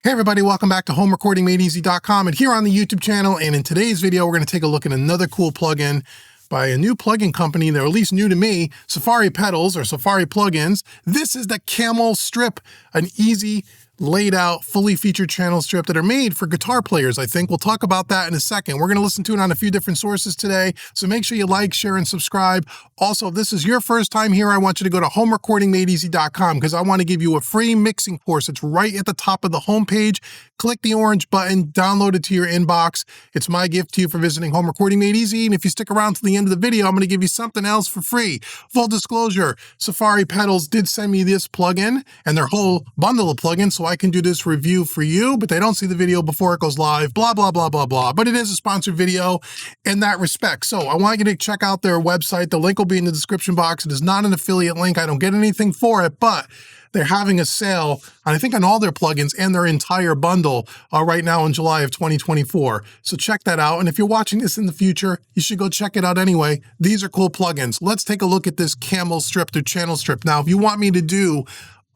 Hey everybody, welcome back to HomeRecordingMadeEasy.com and here on the YouTube channel. And in today's video, we're going to take a look at another cool plugin by a new plugin company. They're at least new to me, Safari Pedals or Safari Plugins. This is the Camel strip, an easy laid out, fully featured channel strip that are made for guitar players, I think. We'll talk about that in a second. We're going to listen to it on a few different sources today, so make sure you like, share, and subscribe. Also, if this is your first time here, I want you to go to HomeRecordingMadeEasy.com because I want to give you a free mixing course. It's right at the top of the homepage. Click the orange button, download it to your inbox. It's my gift to you for visiting Home Recording Made Easy, and if you stick around to the end of the video, I'm going to give you something else for free. Full disclosure, Safari Pedals did send me this plugin and their whole bundle of plugins, so I can do this review for you, but they don't see the video before it goes live, blah, blah, blah, blah, blah. But it is a sponsored video in that respect. So I want you to check out their website. The link will be in the description box. It is not an affiliate link. I don't get anything for it, but they're having a sale, I think, on all their plugins and their entire bundle right now in July of 2024. So check that out. And if you're watching this in the future, you should go check it out anyway. These are cool plugins. Let's take a look at this Camel strip, their channel strip. Now, if you want me to do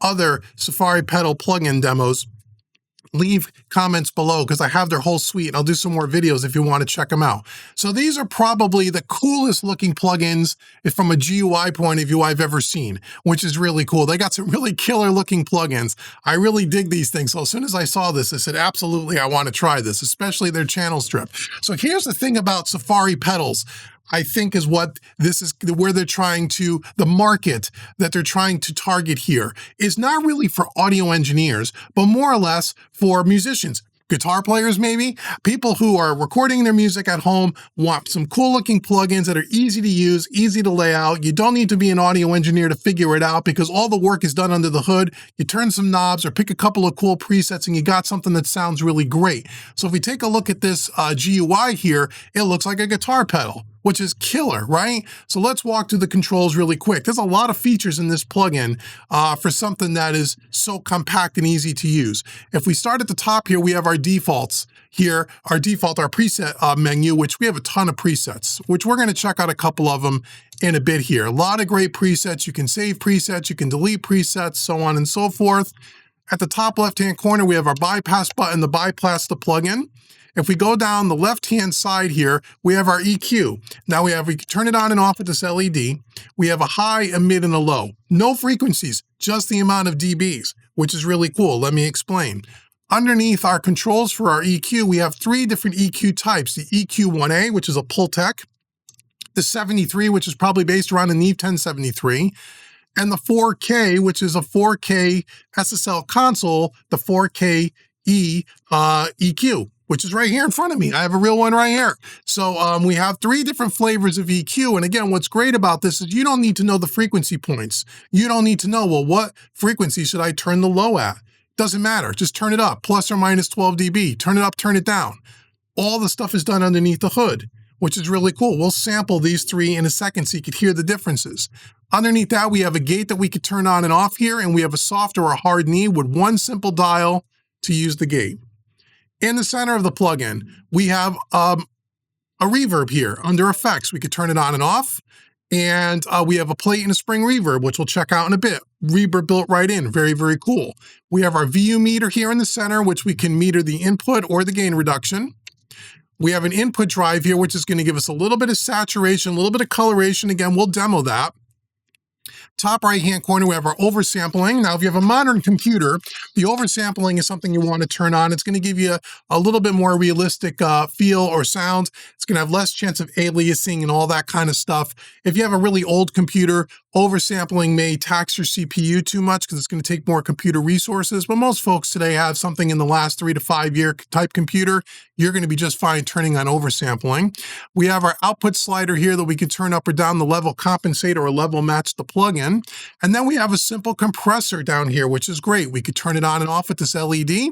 other Safari Pedal plugin demos, leave comments below because I have their whole suite and I'll do some more videos if you want to check them out. So these are probably the coolest looking plugins from a GUI point of view I've ever seen, which is really cool. They got some really killer looking plugins. I really dig these things. So as soon as I saw this, I said, absolutely, I want to try this, especially their channel strip. So here's the thing about Safari Pedals. I think is what this is, where they're trying to, the market that they're trying to target here is not really for audio engineers, but more or less for musicians, guitar players maybe, people who are recording their music at home, want some cool looking plugins that are easy to use, easy to lay out. You don't need to be an audio engineer to figure it out because all the work is done under the hood. You turn some knobs or pick a couple of cool presets and you got something that sounds really great. So if we take a look at this GUI here, it looks like a guitar pedal, which is killer, right? So let's walk through the controls really quick. There's a lot of features in this plugin for something that is so compact and easy to use. If we start at the top here, we have our defaults here, our preset menu, which we have a ton of presets, which we're gonna check out a couple of them in a bit here. A lot of great presets. You can save presets, you can delete presets, so on and so forth. At the top left-hand corner, we have our bypass button to bypass the plugin. If we go down the left-hand side here, we have our EQ. Now we can turn it on and off with this LED. We have a high, a mid, and a low. No frequencies, just the amount of dBs, which is really cool. Let me explain. Underneath our controls for our EQ, we have three different EQ types. The EQ1A, which is a Pultec, the 73, which is probably based around a Neve 1073, and the 4K, which is a 4K SSL console, the 4K EQ, which is right here in front of me. I have a real one right here. So we have three different flavors of EQ. And again, what's great about this is you don't need to know the frequency points. You don't need to know, well, what frequency should I turn the low at? Doesn't matter. Just turn it up, plus or minus 12 dB. Turn it up, turn it down. All the stuff is done underneath the hood, which is really cool. We'll sample these three in a second so you could hear the differences. Underneath that, we have a gate that we could turn on and off here, and we have a soft or a hard knee with one simple dial to use the gate. In the center of the plugin, we have a reverb here under effects. We could turn it on and off. And we have a plate and a spring reverb, which we'll check out in a bit. Reverb built right in. Very, very cool. We have our VU meter here in the center, which we can meter the input or the gain reduction. We have an input drive here, which is going to give us a little bit of saturation, a little bit of coloration. Again, we'll demo that. Top right-hand corner, we have our oversampling. Now, if you have a modern computer, the oversampling is something you want to turn on. It's going to give you a little bit more realistic feel or sound. It's going to have less chance of aliasing and all that kind of stuff. If you have a really old computer, oversampling may tax your CPU too much because it's going to take more computer resources. But most folks today have something in the last 3 to 5 year type computer. You're going to be just fine turning on oversampling. We have our output slider here that we can turn up or down the level compensator or level match the plugin. And then we have a simple compressor down here, which is great. We could turn it on and off with this LED.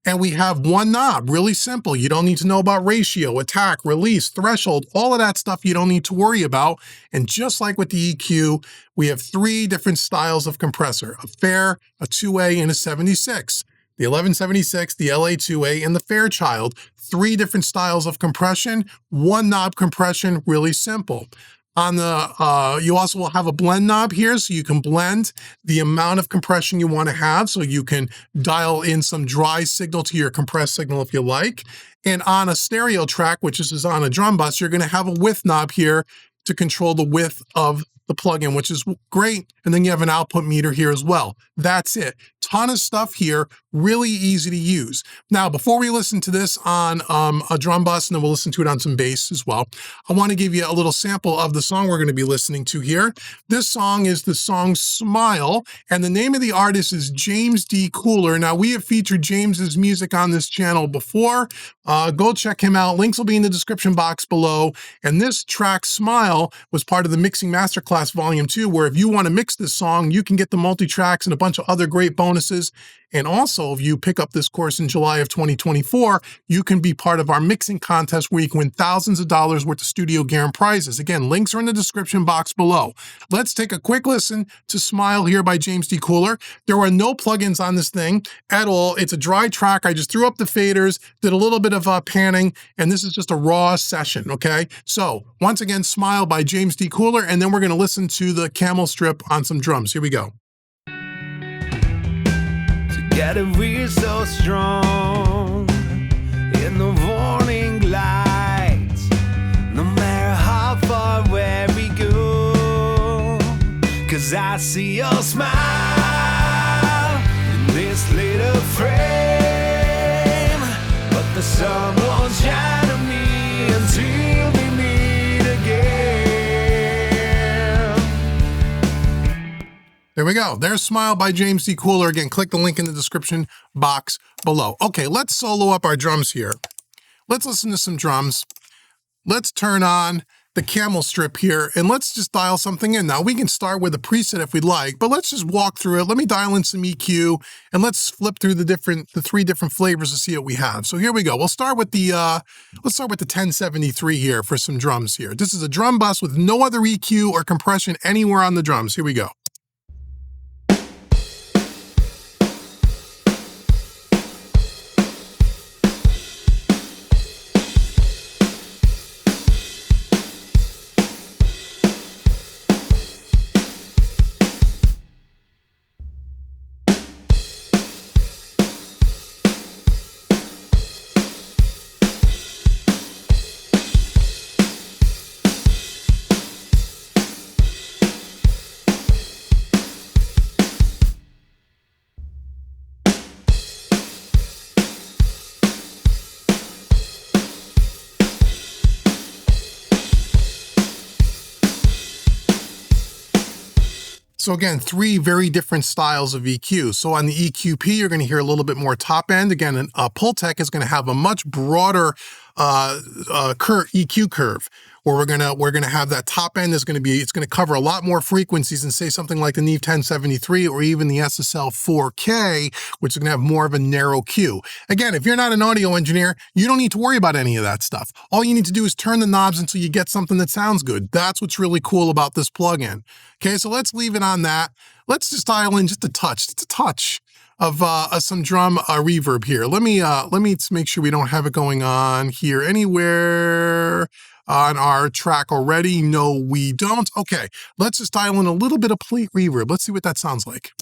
And we have one knob, really simple. You don't need to know about ratio, attack, release, threshold, all of that stuff you don't need to worry about. And just like with the EQ, we have three different styles of compressor, a Fair, a 2A, and a 76. The 1176, the LA2A, and the Fairchild. Three different styles of compression, one knob compression, really simple. On the, you also will have a blend knob here, so you can blend the amount of compression you want to have, so you can dial in some dry signal to your compressed signal if you like. And on a stereo track, which is on a drum bus, you're going to have a width knob here to control the width of the plugin, which is great. And then you have an output meter here as well. That's it. Ton of stuff here, really easy to use. Now, before we listen to this on a drum bus, and then we'll listen to it on some bass as well, I want to give you a little sample of the song we're going to be listening to here. This song is the song Smile, and the name of the artist is James D. Cooler. Now, we have featured James's music on this channel before. Go check him out. Links will be in the description box below. And this track, Smile, was part of the Mixing Masterclass Volume 2, where if you want to mix this song, you can get the multi-tracks and a bunch of other great bonuses. And also, if you pick up this course in July of 2024, you can be part of our mixing contest where you can win thousands of dollars worth of Studio Garin prizes. Again, links are in the description box below. Let's take a quick listen to Smile here by James D. Cooler. There are no plugins on this thing at all. It's a dry track. I just threw up the faders, did a little bit of panning, and this is just a raw session, okay? So, once again, Smile by James D. Cooler, and then we're going to listen to the Camel strip on some drums. Here we go. Together we're so strong in the warning lights, no matter how far where we go, 'cause I see your smile in this little frame, but the sun won't shine on me until we meet again. There we go. There's Smile by James D. Cooler. Again, click the link in the description box below. Okay, let's solo up our drums here. Let's listen to some drums. Let's turn on the Camel strip here, and let's just dial something in. Now, we can start with a preset if we'd like, but let's just walk through it. Let me dial in some EQ, and let's flip through the three different flavors to see what we have. So here we go. We'll start with the 1073 here for some drums here. This is a drum bus with no other EQ or compression anywhere on the drums. Here we go. So again, three very different styles of EQ. So on the EQP, you're going to hear a little bit more top end. Again, a Pultec is going to have a much broader EQ curve, where we're gonna have that top end is it's gonna cover a lot more frequencies than say something like the Neve 1073 or even the SSL 4K, which is gonna have more of a narrow Q. Again, if you're not an audio engineer, you don't need to worry about any of that stuff. All you need to do is turn the knobs until you get something that sounds good. That's what's really cool about this plugin. Okay, so let's leave it on that. Let's just dial in just a touch of some drum reverb here. Let me make sure we don't have it going on here anywhere on our track already. No, we don't. Okay, let's just dial in a little bit of plate reverb. Let's see what that sounds like.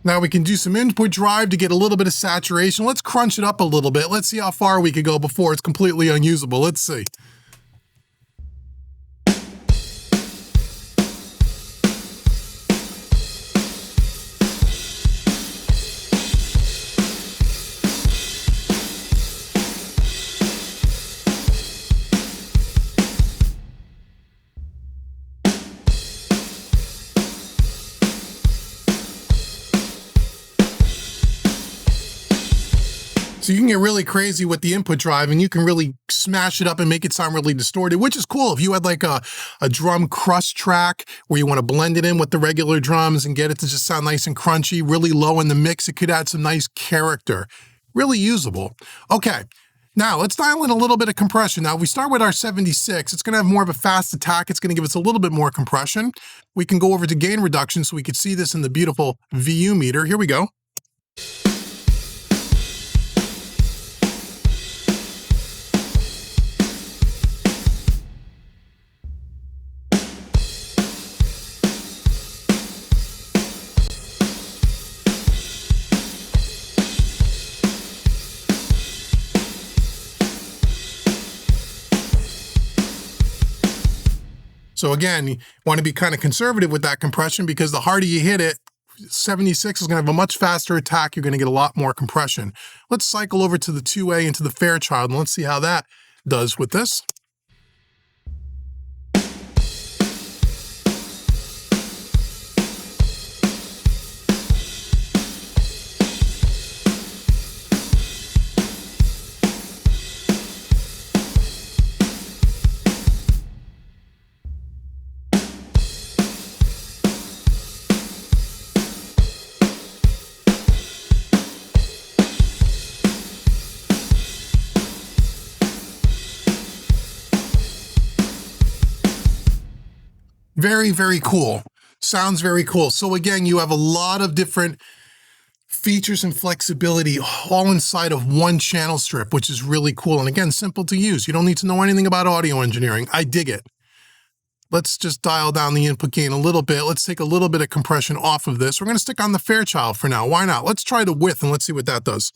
Now we can do some input drive to get a little bit of saturation. Let's crunch it up a little bit. Let's see how far we could go before it's completely unusable. Let's see. So you can get really crazy with the input drive, and you can really smash it up and make it sound really distorted, which is cool. If you had like a drum crust track where you want to blend it in with the regular drums and get it to just sound nice and crunchy, really low in the mix, it could add some nice character. really usable. Okay, now let's dial in a little bit of compression. Now, if we start with our 76, it's going to have more of a fast attack. It's going to give us a little bit more compression. We can go over to gain reduction so we could see this in the beautiful VU meter. Here we go. So again, you want to be kind of conservative with that compression because the harder you hit it, 76 is going to have a much faster attack. You're going to get a lot more compression. Let's cycle over to the 2A into the Fairchild and let's see how that does with this. Very, very cool. Sounds very cool. So again, you have a lot of different features and flexibility all inside of one channel strip, which is really cool. And again, simple to use. You don't need to know anything about audio engineering. I dig it. Let's just dial down the input gain a little bit. Let's take a little bit of compression off of this. We're going to stick on the Fairchild for now. Why not? Let's try the width and let's see what that does.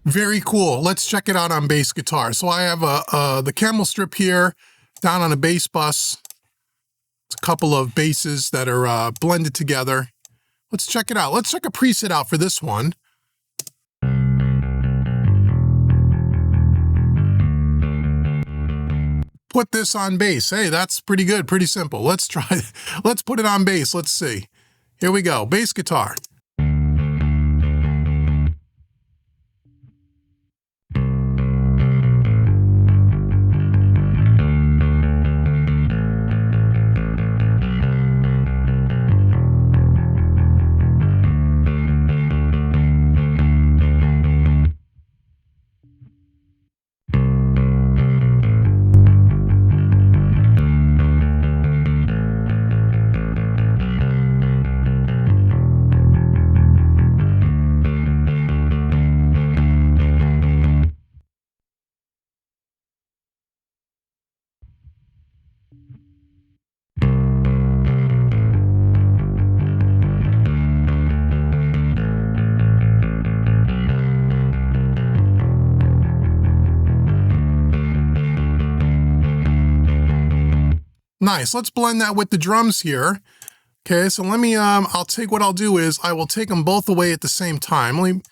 Very cool. Let's check it out on bass guitar. So I have the Camel strip here down on a bass bus. It's a couple of basses that are blended together. Let's check it out. Let's check a preset out for this one. Put this on bass. Hey, that's pretty good, pretty simple. Let's try, let's put it on bass. Let's see. Here we go, bass guitar. Nice. Let's blend that with the drums here. Okay, so let me, what I'll do is I will take them both away at the same time. Let me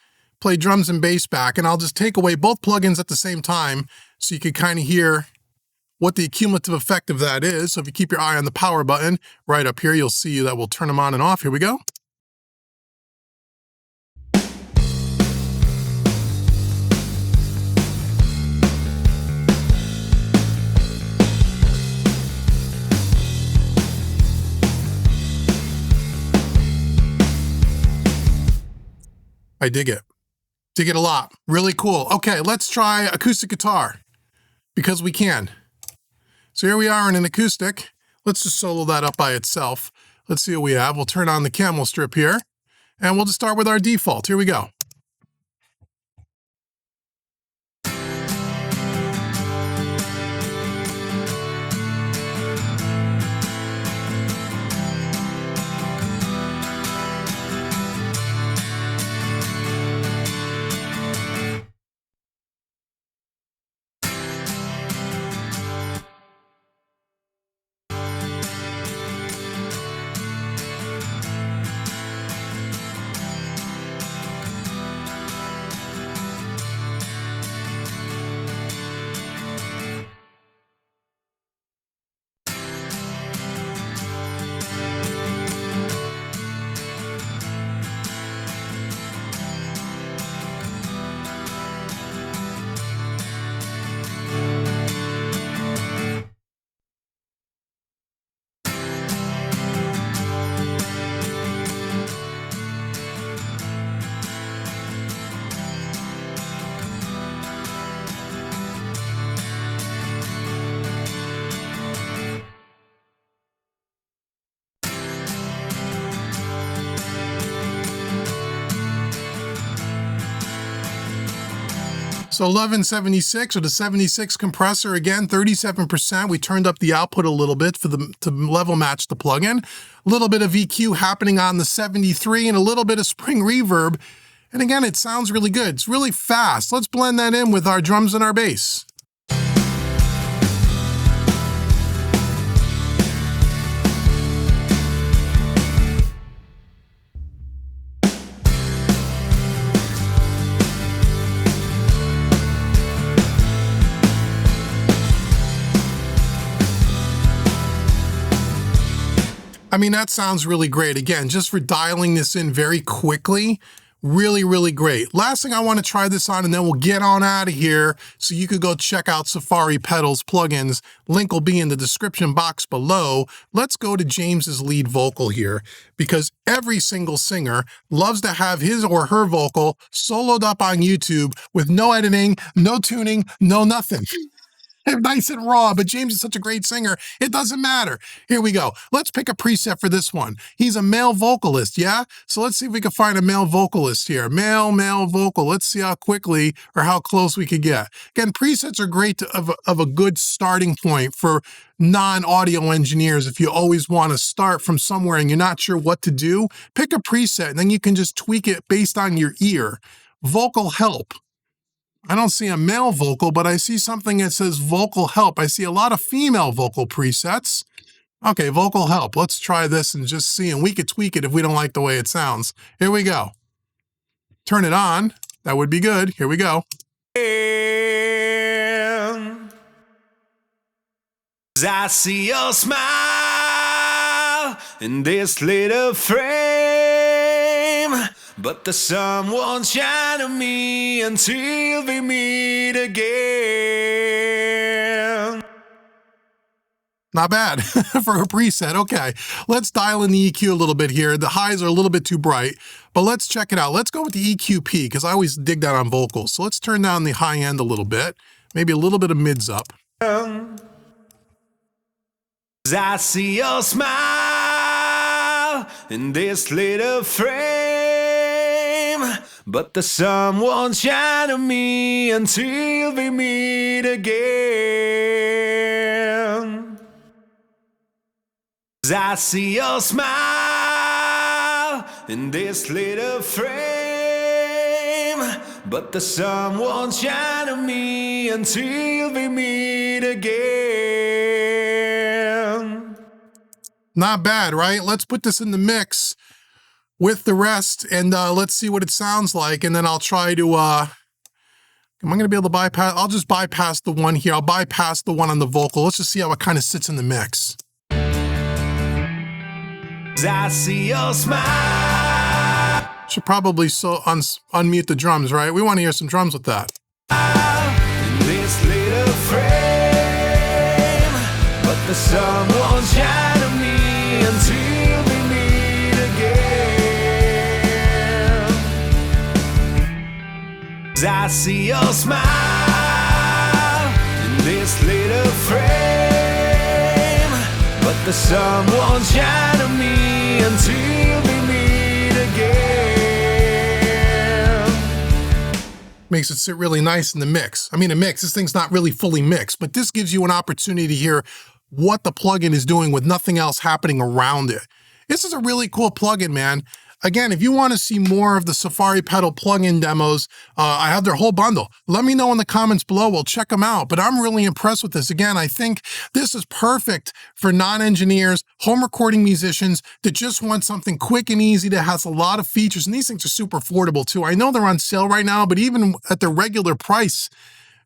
play drums and bass back, and I'll just take away both plugins at the same time so you can kind of hear what the cumulative effect of that is. So if you keep your eye on the power button right up here, you'll see that we'll turn them on and off. Here we go. I dig it. Dig it a lot. Really cool. Okay, let's try acoustic guitar because we can. So here we are in an acoustic. Let's just solo that up by itself. Let's see what we have. We'll turn on the Camel strip here and we'll just start with our default. Here we go. So 1176 or the 76 compressor, again, 37%. We turned up the output a little bit to level match the plugin. A little bit of EQ happening on the 73 and a little bit of spring reverb. And again, it sounds really good. It's really fast. Let's blend that in with our drums and our bass. I mean, that sounds really great. Again, just for dialing this in very quickly, really, really great. Last thing, I want to try this on and then we'll get on out of here so you could go check out Safari Pedals plugins. Link will be in the description box below. Let's go to James's lead vocal here because every single singer loves to have his or her vocal soloed up on YouTube with no editing, no tuning, no nothing. Nice and raw, but James is such a great singer, it doesn't matter. Here we go. Let's pick a preset for this one. He's a male vocalist, yeah? So let's see if we can find a male vocalist here. Male vocal. Let's see how quickly or how close we could get. Again, presets are great of a good starting point for non-audio engineers. If you always want to start from somewhere and you're not sure what to do, pick a preset and then you can just tweak it based on your ear. Vocal help. I don't see a male vocal, but I see something that says vocal help. I see a lot of female vocal presets. Okay, vocal help. Let's try this and just see, and we could tweak it if we don't like the way it sounds. Here we go. Turn it on. That would be good. Here we go. I see your smile in this little frame, but the sun won't shine on me until we meet again. Not bad for a preset. Okay, let's dial in the EQ a little bit here. The highs are a little bit too bright, but let's check it out. Let's go with the EQP because I always dig that on vocals. So let's turn down the high end a little bit, maybe a little bit of mids up. I see your smile in this little frame, but the sun won't shine on me until we meet again. I see your smile in this little frame, but the sun won't shine on me until we meet again. Not bad, right? Let's put this in the mix with the rest and let's see what it sounds like. And then I'll try to, am I going to be able to bypass? I'll just bypass the one here. I'll bypass the one on the vocal. Let's just see how it kind of sits in the mix. I see your smile. Should probably unmute the drums, right? We want to hear some drums with that. In this little frame, but the sun won't shine on me until we meet again. I see your smile in this little frame, but the sun won't shine on me until we meet again. Makes it sit really nice in the mix. I mean, a mix, this thing's not really fully mixed, but this gives you an opportunity to hear what the plugin is doing with nothing else happening around it. This is a really cool plugin, man. Again, if you want to see more of the Safari Pedal plugin demos, I have their whole bundle. Let me know in the comments below. We'll check them out. But I'm really impressed with this. Again, I think this is perfect for non-engineers, home recording musicians that just want something quick and easy that has a lot of features. And these things are super affordable too. I know they're on sale right now, but even at their regular price,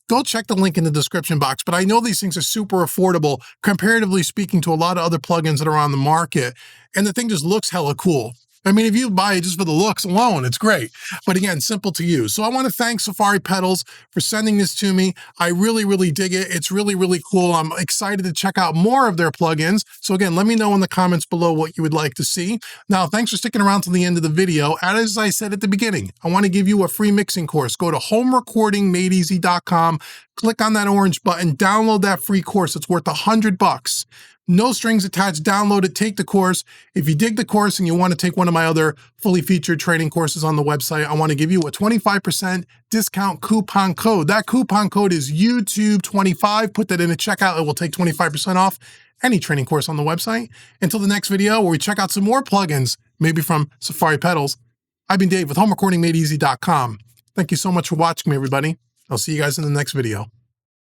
go check the link in the description box. But I know these things are super affordable, comparatively speaking to a lot of other plugins that are on the market. And the thing just looks hella cool. I mean, if you buy it just for the looks alone, it's great. But again, simple to use. So I want to thank Safari Pedals for sending this to me. I really, really dig it. It's really, really cool. I'm excited to check out more of their plugins. So again, let me know in the comments below what you would like to see. Now, thanks for sticking around till the end of the video. As I said at the beginning, I want to give you a free mixing course. Go to homerecordingmadeeasy.com, click on that orange button, download that free course. It's worth $100. No strings attached. Download it, take the course. If you dig the course and you want to take one of my other fully featured training courses on the website, I want to give you a 25% discount coupon code. That coupon code is YouTube25. Put that in at checkout. It will take 25% off any training course on the website. Until the next video where we check out some more plugins, maybe from Safari Pedals, I've been Dave with HomeRecordingMadeEasy.com. Thank you so much for watching me, everybody. I'll see you guys in the next video.